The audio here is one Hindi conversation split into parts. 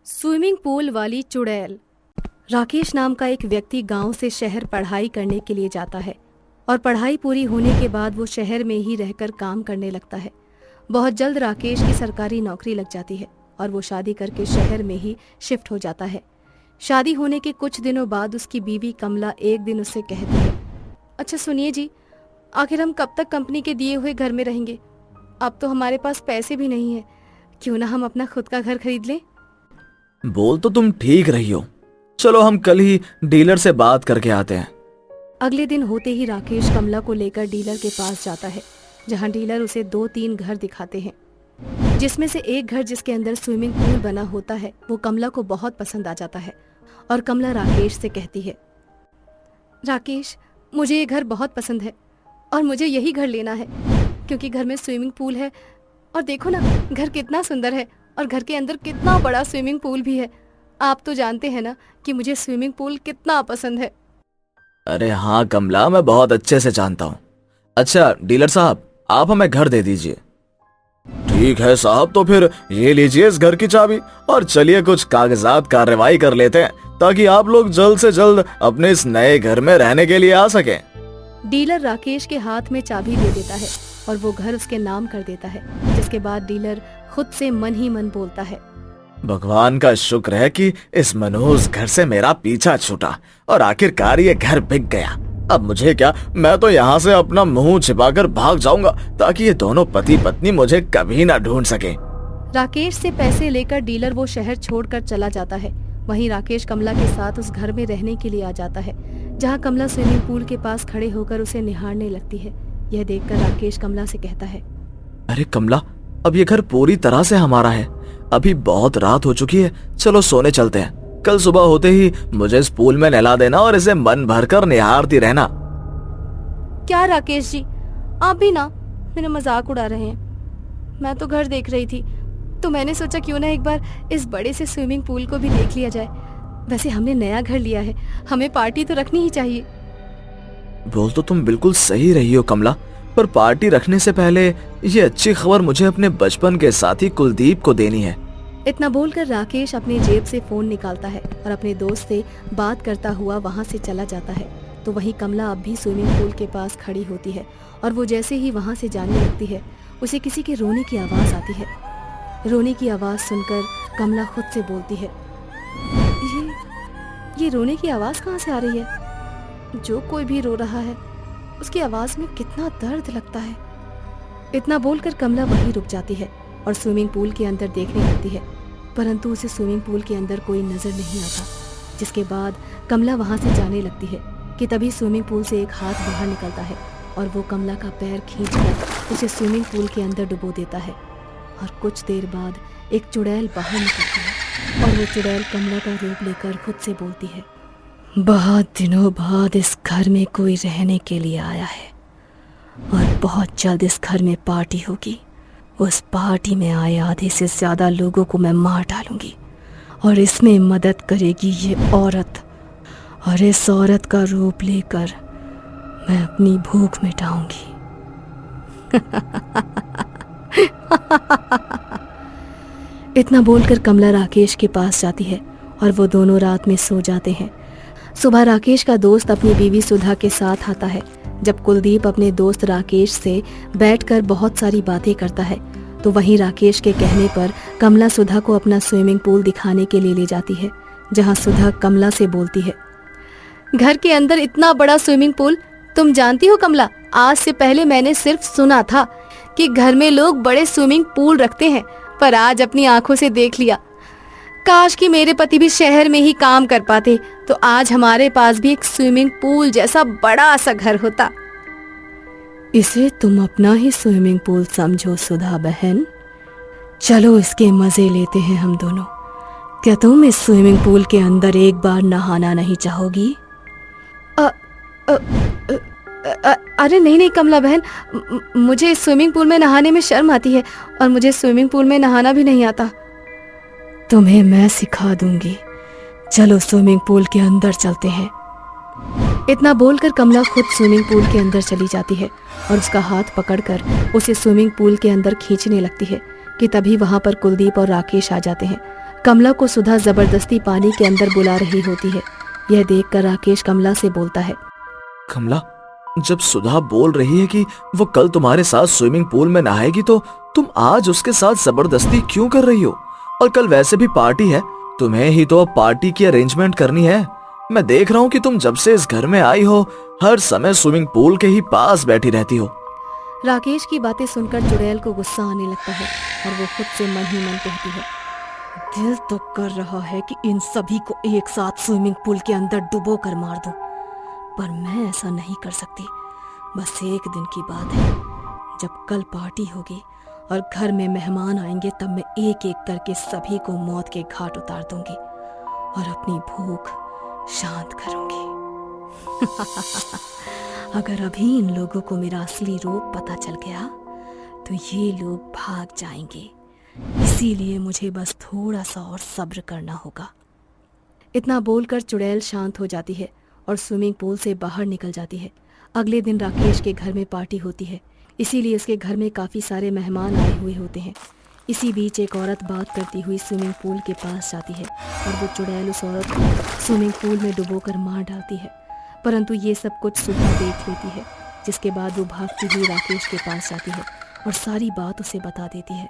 स्विमिंग पूल वाली चुड़ैल। राकेश नाम का एक व्यक्ति गांव से शहर पढ़ाई करने के लिए जाता है और पढ़ाई पूरी होने के बाद वो शहर में ही रहकर काम करने लगता है। बहुत जल्द राकेश की सरकारी नौकरी लग जाती है और वो शादी करके शहर में ही शिफ्ट हो जाता है। शादी होने के कुछ दिनों बाद उसकी बीवी कमला एक दिन उससे कहती है, अच्छा सुनिए जी, आखिर हम कब तक कंपनी के दिए हुए घर में रहेंगे? अब तो हमारे पास पैसे भी नहीं है, क्यों ना हम अपना खुद का घर खरीद लें? बोल तो तुम ठीक रही हो, चलो हम कल ही डीलर से बात करके आते हैं। अगले दिन होते ही राकेश कमला को लेकर डीलर के पास जाता है, जहां डीलर उसे 2-3 घर दिखाते हैं, जिसमें से एक घर जिसके अंदर स्विमिंग पूल बना होता है वो कमला को बहुत पसंद आ जाता है। और कमला राकेश से कहती है, राकेश मुझे ये घर बहुत पसंद है और मुझे यही घर लेना है, क्योंकि घर में स्विमिंग पूल है और देखो ना घर कितना सुंदर है और घर के अंदर कितना बड़ा स्विमिंग पूल भी है। आप तो जानते हैं ना कि मुझे स्विमिंग पूल कितना पसंद है। अरे हाँ कमला, मैं बहुत अच्छे से जानता हूँ। अच्छा डीलर साहब, आप हमें घर दे दीजिए। ठीक है साहब, तो फिर ये लीजिए इस घर की चाबी और चलिए कुछ कागजात कार्रवाई कर लेते हैं ताकि आप लोग जल्द से जल्द अपने इस नए घर में रहने के लिए आ सकें। डीलर राकेश के हाथ में चाबी दे देता है और वो घर उसके नाम कर देता है, जिसके बाद डीलर खुद से मन ही मन बोलता है, भगवान का शुक्र है कि इस मनहूस घर से मेरा पीछा छूटा और आखिरकार ये घर बिक गया। अब मुझे क्या, मैं तो यहाँ से अपना मुंह छिपाकर भाग जाऊंगा ताकि ये दोनों पति पत्नी मुझे कभी ना ढूंढ सके। राकेश से पैसे लेकर डीलर वो शहर छोड़कर चला जाता है। वहीं राकेश कमला के साथ उस घर में रहने के लिए आ जाता है, जहाँ कमला स्विमिंग पूल के पास खड़े होकर उसे निहारने लगती है। यह देखकर राकेश कमला से कहता है, अरे कमला, अब ये घर पूरी तरह से हमारा है। अभी बहुत रात हो चुकी है, चलो सोने चलते हैं। कल सुबह होते ही मुझे इस पूल में नहला देना और इसे मन भरकर निहारती रहना। क्या राकेश जी, आप भी ना मेरा मजाक उड़ा रहे हैं? मैं तो घर देख रही थी, तो मैंने सोचा क्यों ना एक बार इस बड़े से स्विमिंग पूल को भी देख लिया जाए। वैसे हमने नया घर लिया है, हमें पार्टी तो रखनी ही चाहिए। बोल तो तुम बिल्कुल सही रही हो कमला, पर पार्टी रखने से पहले ये अच्छी खबर मुझे अपने बचपन के साथी कुलदीप को देनी है। इतना बोलकर राकेश अपनी जेब से फोन निकालता है और अपने दोस्त से बात करता हुआ वहां से चला जाता है। तो वहीं कमला अब भी स्विमिंग पूल के पास खड़ी होती है और वो जैसे ही वहां से जाने लगती है, उसे किसी के रोने की आवाज आती है। रोने की आवाज सुनकर कमला खुद से बोलती है, ये रोने की आवाज कहाँ से आ रही है? जो कोई भी रो रहा है उसकी आवाज में कितना दर्द लगता है। इतना बोलकर कमला वहीं रुक जाती है और स्विमिंग पूल के अंदर देखने लगती है, परंतु उसे स्विमिंग पूल के अंदर कोई नजर नहीं आता। जिसके बाद कमला वहां से जाने लगती है कि तभी स्विमिंग पूल से एक हाथ बाहर निकलता है और वो कमला का पैर खींचकर उसे स्विमिंग पूल के अंदर डुबो देता है। और कुछ देर बाद एक चुड़ैल बाहर निकलती है और वो चुड़ैल कमला का रूप लेकर खुद से बोलती है, बहुत दिनों बाद इस घर में कोई रहने के लिए आया है और बहुत जल्द इस घर में पार्टी होगी। उस पार्टी में आए आधे से ज्यादा लोगों को मैं मार डालूंगी और इसमें मदद करेगी ये औरत, और इस औरत का रूप लेकर मैं अपनी भूख मिटाऊंगी। इतना बोलकर कमला राकेश के पास जाती है और वो दोनों रात में सो जाते हैं। सुबह राकेश का दोस्त अपनी बीवी सुधा के साथ आता है। जब कुलदीप अपने दोस्त राकेश से बैठकर बहुत सारी बातें करता है, तो वहीं राकेश के कहने पर कमला सुधा को अपना स्विमिंग पूल दिखाने के लिए ले जाती है, जहां सुधा कमला से बोलती है, घर के अंदर इतना बड़ा स्विमिंग पूल, तुम जानती हो कमला, आज से पहले मैंने सिर्फ सुना था कि घर में लोग बड़े स्विमिंग पूल रखते हैं, पर आज अपनी आंखों से देख लिया। काश कि मेरे पति भी शहर में ही काम कर पाते, तो आज हमारे पास भी एक स्विमिंग पूल जैसा बड़ा सा घर होता। इसे तुम अपना ही स्विमिंग पूल समझो सुधा बहन, चलो इसके मजे लेते हैं हम दोनों। क्या तुम इस स्विमिंग पूल के अंदर एक बार नहाना नहीं चाहोगी? अरे नहीं कमला बहन, मुझे इस स्विमिंग पूल में नहाने में शर्म आती है और मुझे स्विमिंग पूल में नहाना भी नहीं आता। तुम्हें मैं सिखा दूंगी, चलो स्विमिंग पूल के अंदर चलते हैं। इतना बोलकर कमला खुद स्विमिंग पूल के अंदर चली जाती है और उसका हाथ पकड़कर उसे स्विमिंग पूल के अंदर खींचने लगती है कि तभी वहां पर कुलदीप और राकेश आ जाते हैं। कमला को सुधा जबरदस्ती पानी के अंदर बुला रही होती है। यह देखकर राकेश कमला से बोलता है, कमला, जब सुधा बोल रही है कि वो कल तुम्हारे साथ स्विमिंग पूल में नहाएगी तो तुम आज उसके साथ जबरदस्ती क्यों कर रही हो? और कल वैसे भी पार्टी है, तुम्हें ही तो अब पार्टी की अरेंजमेंट करनी है। मैं देख रहा हूँ कि तुम जब से इस घर में आई हो हर समय स्विमिंग पूल के ही पास बैठी रहती हो। राकेश की बातें सुनकर चुड़ैल को गुस्सा आने लगता है और वो खुद से मन ही मन कहती है, दिल तो कर रहा है कि इन सभी को एक साथ स्विमिंग पूल के अंदर डुबो कर मार दूं, पर मैं ऐसा नहीं कर सकती। बस एक दिन की बात है, जब कल पार्टी होगी और घर में मेहमान आएंगे तब मैं एक एक करके सभी को मौत के घाट उतार दूंगी और अपनी भूख शांत करूंगी। अगर अभी इन लोगों को मेरा असली रूप पता चल गया तो ये लोग भाग जाएंगे, इसीलिए मुझे बस थोड़ा सा और सब्र करना होगा। इतना बोलकर चुड़ैल शांत हो जाती है और स्विमिंग पूल से बाहर निकल जाती है। अगले दिन राकेश के घर में पार्टी होती है, इसीलिए इसके घर में काफ़ी सारे मेहमान आए हुए होते हैं। इसी बीच एक औरत बात करती हुई स्विमिंग पूल के पास जाती है और वो चुड़ैल उस औरत को स्विमिंग पूल में डुबोकर मार डालती है, परंतु ये सब कुछ सुधा देख लेती है, जिसके बाद वो भागती हुई राकेश के पास जाती है और सारी बात उसे बता देती है।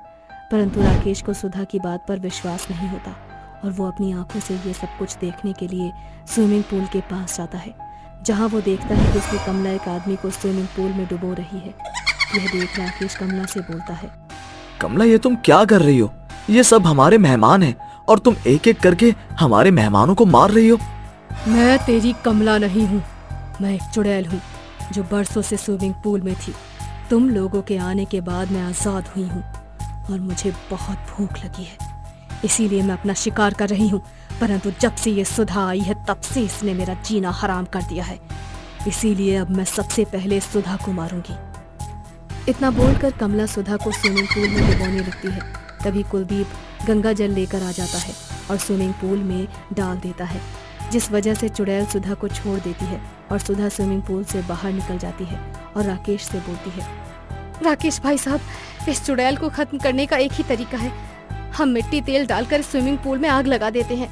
परंतु राकेश को सुधा की बात पर विश्वास नहीं होता और वो अपनी आंखों से ये सब कुछ देखने के लिए स्विमिंग पूल के पास जाता है, जहाँ वो देखता है कि उसकी कमला एक आदमी को स्विमिंग पूल में डुबो रही है। यह देख राकेश कमला से बोलता है, कमला, ये तुम क्या कर रही हो? ये सब हमारे मेहमान हैं और तुम एक एक करके हमारे मेहमानों को मार रही हो। मैं तेरी कमला नहीं हूँ, मैं एक चुड़ैल हूँ जो बरसों से स्विमिंग पूल में थी। तुम लोगों के आने के बाद मैं आज़ाद हुई हूँ और मुझे बहुत भूख लगी है, इसीलिए मैं अपना शिकार कर रही हूँ। परंतु जब से ये सुधा आई है तब से इसने मेरा जीना हराम कर दिया है, इसीलिए अब मैं सबसे पहले सुधा को मारूंगी। इतना बोलकर कमला सुधा को स्विमिंग पूल में डुबोने लगती है। तभी कुलदीप गंगा जल लेकर आ जाता है और स्विमिंग पूल में डाल देता है, जिस वजह से चुड़ैल सुधा को छोड़ देती है और सुधा स्विमिंग पूल से बाहर निकल जाती है और राकेश से बोलती है, राकेश भाई साहब, इस चुड़ैल को खत्म करने का एक ही तरीका है, हम मिट्टी तेल डालकर स्विमिंग पूल में आग लगा देते हैं।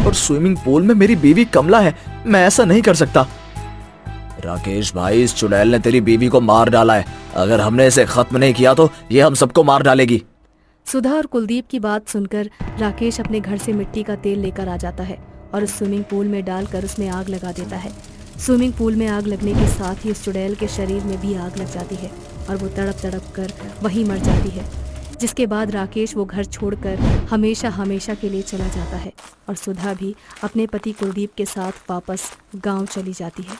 और स्विमिंग पूल में मेरी बीवी कमला है, मैं ऐसा नहीं कर सकता। राकेश भाई, इस चुड़ैल ने तेरी बीवी को मार डाला है, अगर हमने इसे खत्म नहीं किया तो ये हम सबको मार डालेगी। सुधा और कुलदीप की बात सुनकर राकेश अपने घर से मिट्टी का तेल लेकर आ जाता है और उस स्विमिंग पूल में डालकर उसमें आग लगा देता है। स्विमिंग पूल में आग लगने के साथ ही उस चुड़ैल के शरीर में भी आग लग जाती है और वो तड़प तड़प कर वहीं मर जाती है, जिसके बाद राकेश वो घर छोड़कर हमेशा हमेशा के लिए चला जाता है और सुधा भी अपने पति कुलदीप के साथ वापस गांव चली जाती है।